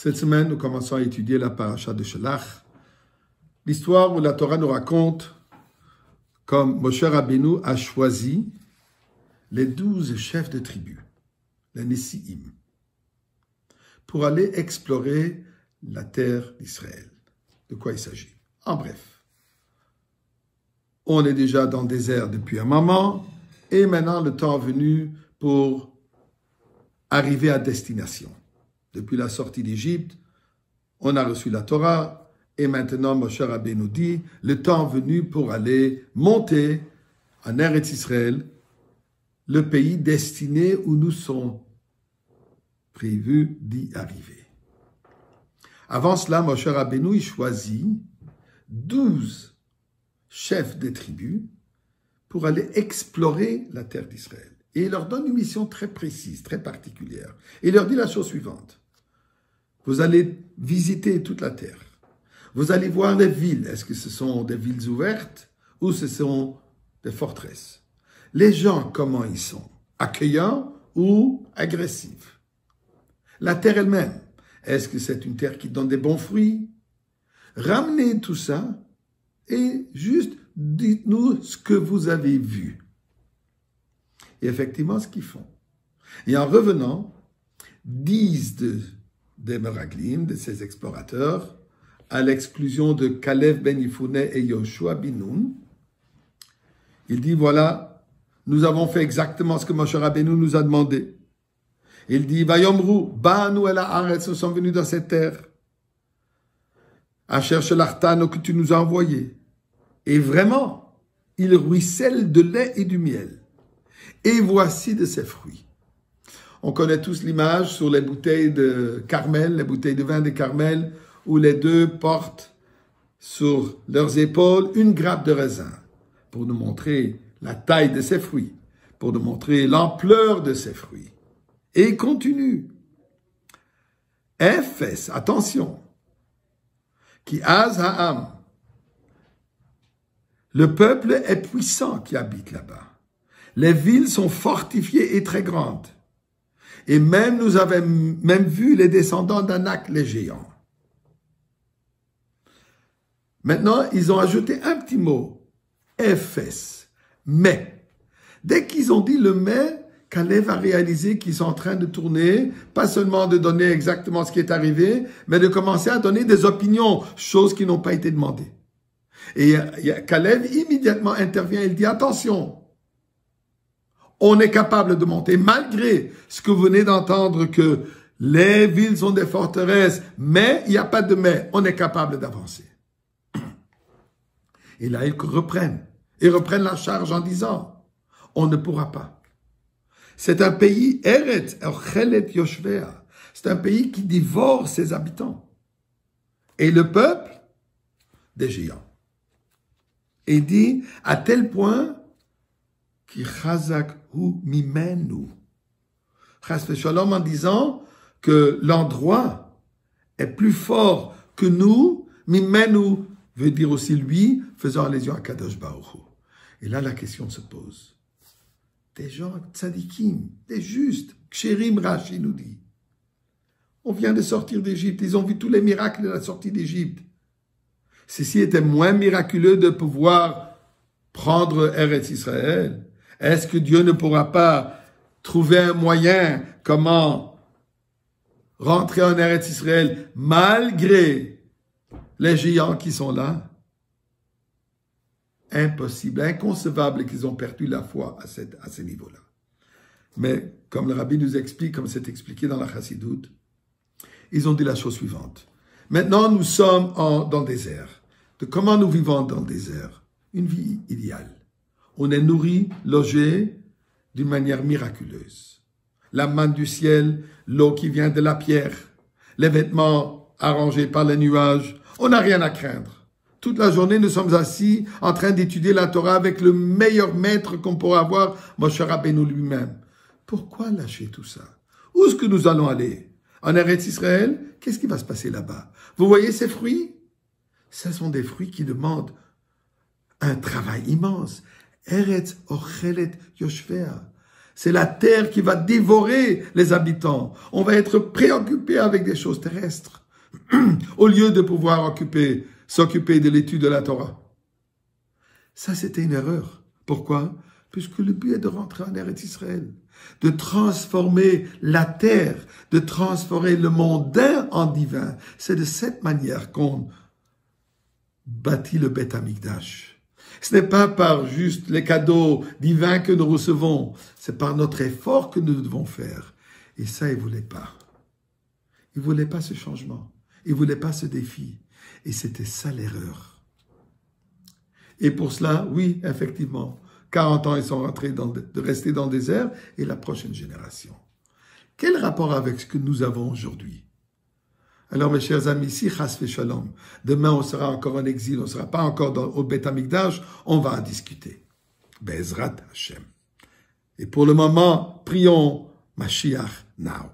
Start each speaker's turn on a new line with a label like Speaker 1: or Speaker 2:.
Speaker 1: Cette semaine, nous commençons à étudier la paracha de Shelach, l'histoire où la Torah nous raconte comme Moshe Rabbeinu a choisi les 12 chefs de tribu, les Nessi'im, pour aller explorer la terre d'Israël. De quoi il s'agit? En bref, on est déjà dans le désert depuis un moment, et maintenant le temps est venu pour arriver à destination. Depuis la sortie d'Égypte, on a reçu la Torah, et maintenant Moshe Rabbeinu dit, le temps est venu pour aller monter en Eretz Israël, le pays destiné où nous sommes prévus d'y arriver. Avant cela, Moshe Rabbeinu il choisit 12 chefs des tribus pour aller explorer la terre d'Israël. Et il leur donne une mission très précise, très particulière. Et il leur dit la chose suivante. Vous allez visiter toute la terre. Vous allez voir les villes. Est-ce que ce sont des villes ouvertes ou ce sont des forteresses? Les gens, comment ils sont? Accueillants ou agressifs? La terre elle-même, est-ce que c'est une terre qui donne des bons fruits? Ramenez tout ça et juste dites-nous ce que vous avez vu. Et effectivement, ce qu'ils font. Et en revenant, 10 des Meraglim, de ces explorateurs, à l'exclusion de Caleb ben Yifune et Yoshua bin Nun, il dit, voilà, nous avons fait exactement ce que Moshe Rabbeinu nous a demandé. Il dit, Vayomru, Ba'anu el haaretz, nous sommes venus dans cette terre, à chercher l'artano que tu nous as envoyé. Et vraiment, il ruisselle de lait et du miel. Et voici de ses fruits. On connaît tous l'image sur les bouteilles de Carmel, les bouteilles de vin de Carmel, où les deux portent sur leurs épaules une grappe de raisin, pour nous montrer la taille de ses fruits, pour nous montrer l'ampleur de ses fruits. Et il continue. Ephes, attention, qui az ha'am, le peuple est puissant qui habite là-bas. Les villes sont fortifiées et très grandes. Et même nous avons même vu les descendants d'Anak, les géants. Maintenant, ils ont ajouté un petit mot. Ephes. Mais. Dès qu'ils ont dit le mais, Caleb a réalisé qu'ils sont en train de tourner, pas seulement de donner exactement ce qui est arrivé, mais de commencer à donner des opinions, choses qui n'ont pas été demandées. Et Caleb immédiatement intervient, il dit attention. On est capable de monter, malgré ce que vous venez d'entendre, que les villes sont des forteresses, mais il n'y a pas de mais, on est capable d'avancer. Et là, ils reprennent la charge en disant, on ne pourra pas. C'est un pays, Eretz, Ochelet Yoshvea, c'est un pays qui dévore ses habitants. Et le peuple, des géants. Et il dit, à tel point, qui chazak hu mimenu. Chas v'shalom en disant que l'endroit est plus fort que nous, mimenu veut dire aussi lui, faisant allusion à Kadosh Baruch Hu. Et là, la question se pose. Des gens tzadikim, des justes, kshérim Rashi nous dit. On vient de sortir d'Égypte, ils ont vu tous les miracles de la sortie d'Égypte. Ceci était moins miraculeux de pouvoir prendre Eretz Israël. Est-ce que Dieu ne pourra pas trouver un moyen comment rentrer en Eretz Israël malgré les géants qui sont là? Impossible, inconcevable qu'ils ont perdu la foi à ce niveau-là. Mais comme le rabbi nous explique, comme c'est expliqué dans la Chassidoute, ils ont dit la chose suivante. Maintenant, nous sommes dans le désert. De comment nous vivons dans le désert? Une vie idéale. On est nourri, logé d'une manière miraculeuse. La manne du ciel, l'eau qui vient de la pierre, les vêtements arrangés par les nuages. On n'a rien à craindre. Toute la journée, nous sommes assis en train d'étudier la Torah avec le meilleur maître qu'on pourra avoir, Moshe Rabbeinu lui-même. Pourquoi lâcher tout ça? Où est-ce que nous allons aller? En Eretz Israël? Qu'est-ce qui va se passer là-bas? Vous voyez ces fruits? Ce sont des fruits qui demandent un travail immense. Eretz Ochelet Yoshvea. C'est la terre qui va dévorer les habitants. On va être préoccupé avec des choses terrestres au lieu de pouvoir s'occuper de l'étude de la Torah. Ça, c'était une erreur. Pourquoi? Puisque le but est de rentrer en Eretz Israël, de transformer la terre, de transformer le mondain en divin. C'est de cette manière qu'on bâtit le Beth Amikdash. Ce n'est pas par juste les cadeaux divins que nous recevons, c'est par notre effort que nous devons faire. Et ça, il ne voulait pas. Il ne voulait pas ce changement. Il ne voulait pas ce défi. Et c'était ça l'erreur. Et pour cela, oui, effectivement, 40 ans, ils sont de rester dans le désert, et la prochaine génération. Quel rapport avec ce que nous avons aujourd'hui? Alors, mes chers amis, si chas v'shalom, demain on sera encore en exil, on ne sera pas encore au Beth Amikdash, on va en discuter. Bezrat Hashem. Et pour le moment, prions Mashiach now.